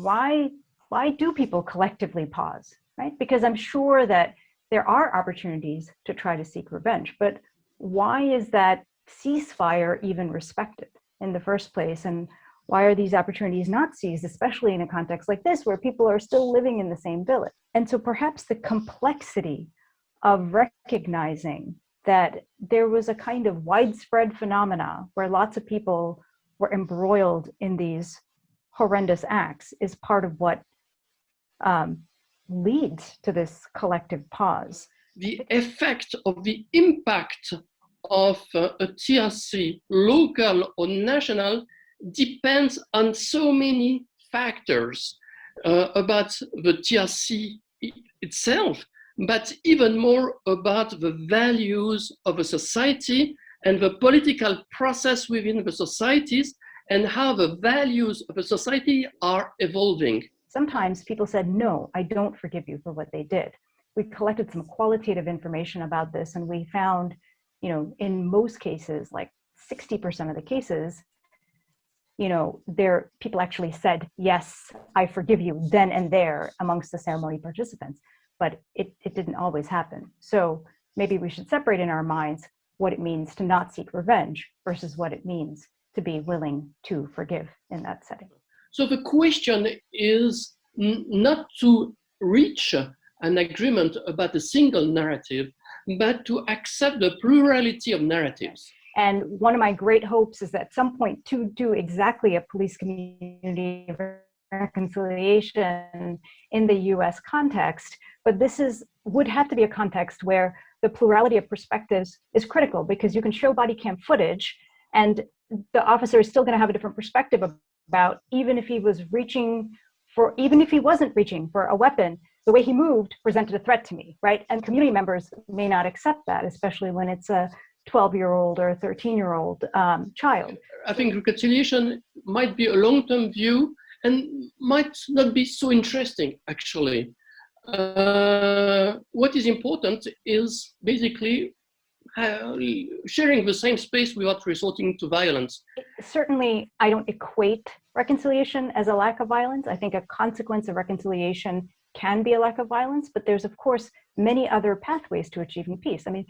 why do people collectively pause, right? Because I'm sure that there are opportunities to try to seek revenge, but why is that ceasefire even respected in the first place? And why are these opportunities not seized, especially in a context like this, where people are still living in the same village? And so perhaps the complexity of recognizing that there was a kind of widespread phenomena where lots of people were embroiled in these horrendous acts is part of what leads to this collective pause. The effect of the impact of a TRC, local or national, depends on so many factors about the TRC itself, but even more about the values of a society and the political process within the societies and how the values of a society are evolving. Sometimes people said, no, I don't forgive you for what they did. We collected some qualitative information about this, and we found, in most cases, like 60% of the cases, people actually said, yes, I forgive you then and there amongst the ceremony participants, but it didn't always happen. So maybe we should separate in our minds what it means to not seek revenge versus what it means to be willing to forgive in that setting. So the question is not to reach an agreement about a single narrative, but to accept the plurality of narratives. And one of my great hopes is at some point to do exactly a police community reconciliation in the US context, but this would have to be a context where the plurality of perspectives is critical, because you can show body cam footage and the officer is still going to have a different perspective about, even if he wasn't reaching for a weapon, the way he moved presented a threat to me, right? And community members may not accept that, especially when it's a 12-year-old or a 13-year-old child. I think reconciliation might be a long-term view and might not be so interesting, actually. What is important is basically sharing the same space without resorting to violence. Certainly, I don't equate reconciliation as a lack of violence. I think a consequence of reconciliation can be a lack of violence, but there's, of course, many other pathways to achieving peace. I mean,